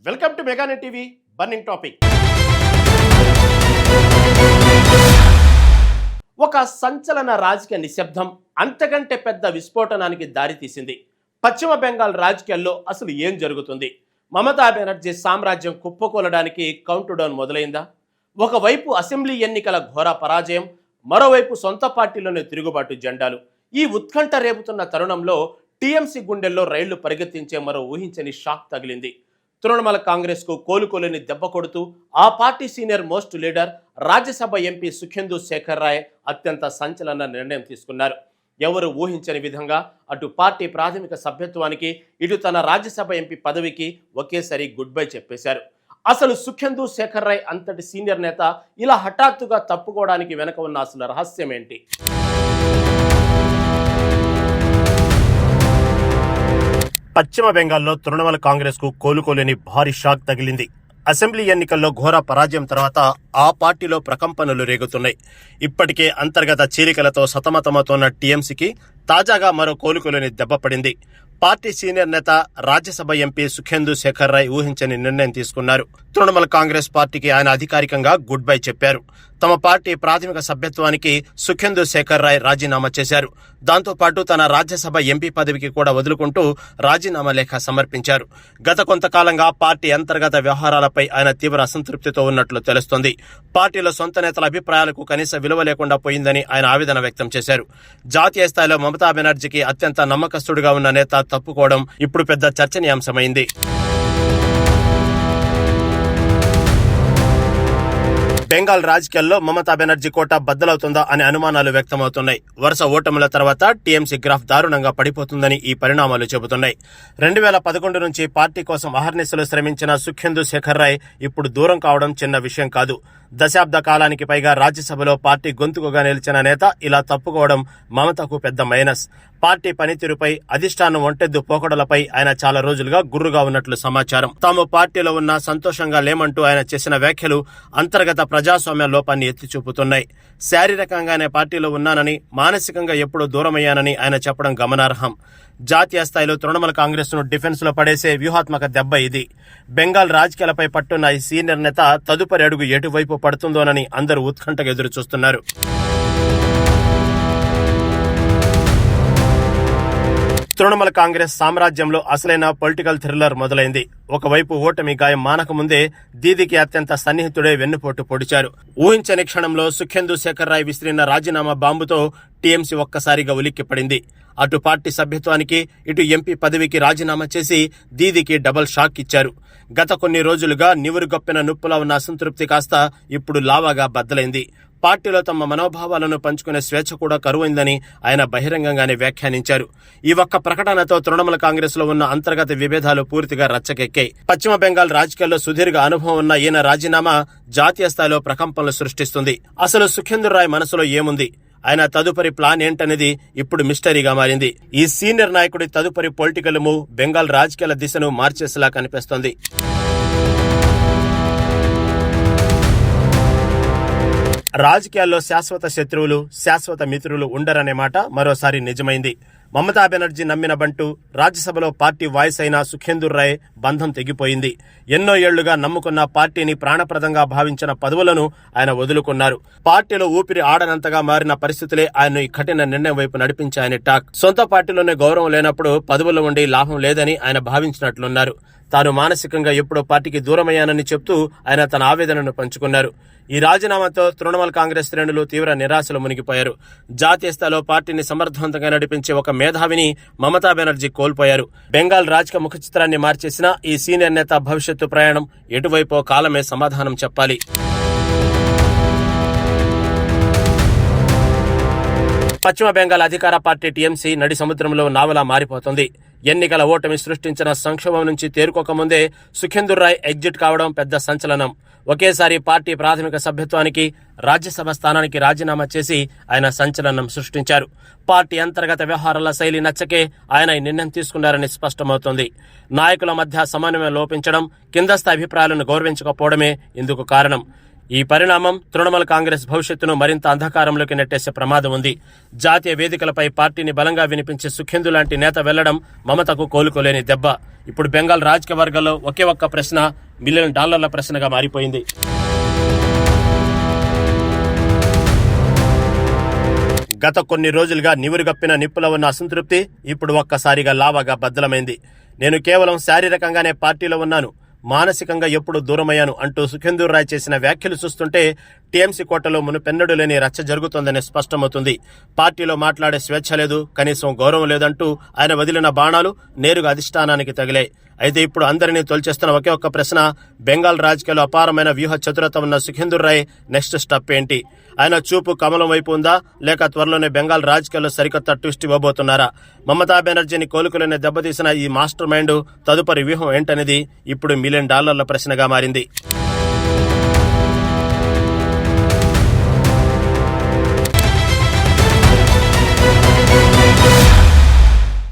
Welcome to Meganet TV burning topic. ఒక సంచలన రాజకీయ నిశ్శబ్దం అంతకంటే పెద్ద విస్ఫోటనానికి దారితీసింది. పశ్చిమ బెంగాల్ రాజకీయాల్లో అసలు ఏం జరుగుతుంది? మమతా బెనర్జీ సామ్రాజ్యం కుప్పకూలడానికి కౌంట్ డౌన్ మొదలైందా? ఒకవైపు అసెంబ్లీ ఎన్నికల ఘోర పరాజయం, మరోవైపు సొంత పార్టీలోనే తిరుగుబాటు జెండాలు. ఈ ఉత్కంఠ రేపుతున్న తరుణంలో టీఎంసీ గుండెల్లో రైళ్లు పరిగెత్తించే మరో ఊహించని షాక్ తగిలింది. తృణమూల్ కాంగ్రెస్ కు కోలుకోలేని దెబ్బ కొడుతూ ఆ party senior most leader Rajya Sabha MP Sukhendu Sekhar Roy అత్యంత సంచలన నిర్ణయం తీసుకున్నారు. ఎవరు ఊహించని విధంగా అటు పార్టీ ప్రాథమిక సభ్యత్వానికి, ఇటు తన రాజ్యసభ ఎంపీ పదవికి ఒకేసారి గుడ్ బై చెప్పేశారు. అసలు సుఖేందు శేఖర్ రాయ్ అంతటి సీనియర్ నేత ఇలా హఠాత్తుగా తప్పుకోవడానికి వెనక ఉన్న అసలు రహస్యం ఏంటి? పశ్చిమ బెంగాల్లో తృణమూల్ కాంగ్రెస్ కు కోలుకోలేని భారీ షాక్ తగిలింది. అసెంబ్లీ ఎన్నికల్లో ఘోర పరాజయం తర్వాత ఆ పార్టీలో ప్రకంపనలు రేగుతున్నాయి. ఇప్పటికే అంతర్గత చీలికలతో సతమతమవుతున్న టీఎంసీకి తాజాగా మరో కోలుకోలేని దెబ్బ పడింది. పార్టీ సీనియర్ నేత రాజ్యసభ ఎంపీ సుఖేందు శేఖర్ రాయ్ ఊహించని నిర్ణయం తీసుకున్నారు. తృణమూల్ కాంగ్రెస్ పార్టీకి ఆయన అధికారికంగా గుడ్ బై చెప్పారు. తమ పార్టీ ప్రాథమిక సభ్యత్వానికి సుఖేందు శేఖర్ రాయ్ రాజీనామా చేశారు. దాంతోపాటు తన రాజ్యసభ ఎంపీ పదవికి కూడా వదులుకుంటూ రాజీనామా లేఖ సమర్పించారు. గత కొంతకాలంగా పార్టీ అంతర్గత వ్యవహారాలపై ఆయన తీవ్ర అసంతృప్తితో ఉన్నట్లు తెలుస్తోంది. పార్టీలో సొంత నేతల అభిప్రాయాలకు కనీస విలువ లేకుండా పోయిందని ఆయన ఆవేదన వ్యక్తం చేశారు. జాతీయ స్థాయిలో మమతా బెనర్జీకి అత్యంత నమ్మకస్తుడిగా ఉన్న నేత తప్పుకోవడం ఇప్పుడు పెద్ద చర్చనీయాంశమైంది. బెంగాల్ రాజకీయాల్లో మమతా బెనర్జీ కోట బద్దలవుతుందా అనే అనుమానాలు వ్యక్తమవుతున్నాయి. వరుస ఓటముల తర్వాత టీఎంసీ గ్రాఫ్ దారుణంగా పడిపోతుందని ఈ పరిణామాలు చెబుతున్నాయి. 2011 నుంచి పార్టీ కోసం అహర్నిశలు శ్రమించిన సుఖేందు శేఖర్ రాయ్ ఇప్పుడు దూరం కావడం చిన్న విషయం కాదు. దశాబ్ద కాలానికి పైగా రాజ్యసభలో పార్టీ గొంతుకుగా నిలిచిన నేత ఇలా తప్పుకోవడం మమతకు పెద్ద మైనస్. పార్టీ పనితీరుపై, అధిష్టానం ఒంటెద్దు పోకడలపై ఆయన చాలా రోజులుగా గుర్రుగా ఉన్నట్లు సమాచారం. తాము పార్టీలో ఉన్నా సంతోషంగా లేమంటూ ఆయన చేసిన వ్యాఖ్యలు అంతర్గత ప్రజాస్వామ్య లోపాన్ని ఎత్తి చూపుతున్నాయి. శారీరకంగానే పార్టీలో ఉన్నానని, మానసికంగా ఎప్పుడూ దూరమయ్యానని ఆయన చెప్పడం గమనార్హం. జాతీయ స్థాయిలో తృణమూల్ కాంగ్రెస్ ను డిఫెన్స్ లో పడేసే వ్యూహాత్మక దెబ్బ ఇది. బెంగాల్ రాజకీయాలపై పట్టున్న ఈ సీనియర్ నేత తదుపరి అడుగు ఎటువైపు పడుతుందోనని అందరూ ఉత్కంఠగా ఎదురు చూస్తున్నారు. తృణమూల్ కాంగ్రెస్ సామ్రాజ్యంలో అసలైన పొలిటికల్ థ్రిల్లర్ మొదలైంది. ఒకవైపు ఓటమి గాయం మానకముందే దీదీకి అత్యంత సన్నిహితుడే వెన్నుపోటు పొడిచారు. ఊహించని క్షణంలో సుఖేందు శేఖర్ రాయ్ విసిరిన రాజీనామా బాంబుతో టీఎంసీ ఒక్కసారిగా ఉలిక్కిపడింది. అటు పార్టీ సభ్యత్వానికి, ఇటు ఎంపీ పదవికి రాజీనామా చేసి దీదీకి డబుల్ షాక్ ఇచ్చారు. గత కొన్ని రోజులుగా నివురుగొప్పిన నొప్పులా ఉన్న అసంతృప్తి కాస్త ఇప్పుడు లావాగా బద్దలైంది. పార్టీలో తమ మనోభావాలను పంచుకునే స్వేచ్ఛ కూడా కరువైందని ఆయన బహిరంగంగానే వ్యాఖ్యానించారు. ఈ ఒక్క ప్రకటనతో తృణమూల్ కాంగ్రెస్ లో ఉన్న అంతర్గత విభేదాలు పూర్తిగా రచ్చకెక్కాయి. పశ్చిమ బెంగాల్ రాజకీయాల్లో సుదీర్ఘ అనుభవం ఉన్న ఈయన రాజీనామా జాతీయ స్థాయిలో ప్రకంపనలు సృష్టిస్తుంది. అసలు సుఖేందు రాయ్ మనసులో ఏముంది, ఆయన తదుపరి ప్లాన్ ఏంటనేది ఇప్పుడు మిస్టరీగా మారింది. ఈ సీనియర్ నాయకుడి తదుపరి పొలిటికల్ మూవ్ బెంగాల్ రాజకీయాల దిశను మార్చేసేలా కనిపిస్తోంది. రాజకీయాల్లో శాశ్వత శత్రువులు, శాశ్వత మిత్రులు ఉండరనే మాట మరోసారి నిజమైంది. మమతా బెనర్జీ నమ్మిన బంటూ, రాజ్యసభలో పార్టీ వాయిస్ అయిన సుఖేందు రాయ్ బంధం తెగిపోయింది. ఎన్నో ఏళ్లుగా నమ్ముకున్న పార్టీని ప్రాణప్రదంగా భావించిన పదవులను ఆయన వదులుకున్నారు. పార్టీలో ఊపిరి ఆడనంతగా మారిన పరిస్థితులే ఆయన్ను ఈ కఠిన నిర్ణయం వైపు నడిపించాయని టాక్. సొంత పార్టీలోనే గౌరవం లేనప్పుడు పదవులు ఉండి లాభం లేదని ఆయన భావించినట్లున్నారు. తాను మానసికంగా ఎప్పుడో పార్టీకి దూరమయ్యానని చెప్తూ ఆయన తన ఆవేదనను పంచుకున్నారు. ఈ రాజీనామాతో తృణమూల్ కాంగ్రెస్ శ్రేణులు తీవ్ర నిరాశలో మునిగిపోయారు. జాతీయ స్థాయిలో పార్టీని సమర్థవంతంగా నడిపించే ఒక మేధావిని మమతా బెనర్జీ కోల్పోయారు. బెంగాల్ రాజకీయ ముఖ చిత్రాన్ని మార్చేసిన ఈ సీనియర్ నేత భవిష్యత్తు ప్రయాణం ఎటువైపో కాలమే సమాధానం చెప్పాలి. పశ్చిమ బెంగాల్ అధికార పార్టీ టీఎంసీ నడి సముద్రంలో నావలా మారిపోతుంది. ఎన్నికల ఓటమి సృష్టించిన సంక్షోభం నుంచి తేరుకోకముందే సుఖేందు రాయ్ ఎగ్జిట్ కావడం పెద్ద సంచలనం. ఒకేసారి పార్టీ ప్రాథమిక సభ్యత్వానికి, రాజ్యసభ స్థానానికి రాజీనామా చేసి ఆయన సంచలనం సృష్టించారు. పార్టీ అంతర్గత వ్యవహారాల శైలి నచ్చకే ఆయన ఈ నిర్ణయం తీసుకున్నారని స్పష్టమవుతోంది. నాయకుల మధ్య సమన్వయం లోపించడం, కిందస్థాయి అభిప్రాయాలను గౌరవించకపోవడమే ఇందుకు కారణం. ఈ పరిణామం తృణమూల్ కాంగ్రెస్ భవిష్యత్తును మరింత అంధకారంలోకి నెట్టేసే ప్రమాదం ఉంది. జాతీయ వేదికలపై పార్టీని బలంగా వినిపించే సుఖేందు లాంటి నేత వెళ్లడం మమతకు కోలుకోలేని దెబ్బ. ఇప్పుడు బెంగాల్ రాజకీయ వర్గాల్లో ఒకే ఒక్క ప్రశ్న $1 మిలియన్ ప్రశ్నగా మారిపోయింది. గత కొన్ని రోజులుగా నివురుగప్పిన నిప్పులో ఉన్న అసంతృప్తి ఇప్పుడు ఒక్కసారిగా లావాగా బద్దలమైంది. నేను కేవలం శారీరకంగానే పార్టీలో ఉన్నాను, మానసికంగా ఎప్పుడు దూరమయ్యాను అంటూ సుఖేందు రాయ్ చేసిన వ్యాఖ్యలు చూస్తుంటే టీఎంసీ కోటలో మునుపెన్నడూ లేని రచ్చ జరుగుతోందని స్పష్టమవుతుంది. పార్టీలో మాట్లాడే స్వేచ్ఛ లేదు, కనీసం గౌరవం లేదంటూ ఆయన వదిలిన బాణాలు నేరుగా అధిష్టానానికి తగిలాయి. అయితే ఇప్పుడు అందరినీ తొలిచేస్తున్న ఒకే ఒక్క ప్రశ్న, బెంగాల్ రాజకీయాల్లో అపారమైన వ్యూహ చతురత ఉన్న సుఖేందు రాయ్ నెక్స్ట్ స్టెప్ ఏంటి? ఆయన చూపు కమలం వైపు ఉందా, లేక త్వరలోనే బెంగాల్ రాజకీయాల్లో సరికొత్త ట్విస్ట్ ఇవ్వబోతున్నారా? మమతా బెనర్జీని కోలుకోలేని దెబ్బతీసిన ఈ మాస్టర్ మైండ్ తదుపరి వ్యూహం ఏంటనేది ఇప్పుడు $1 మిలియన్ ప్రశ్నగా మారింది.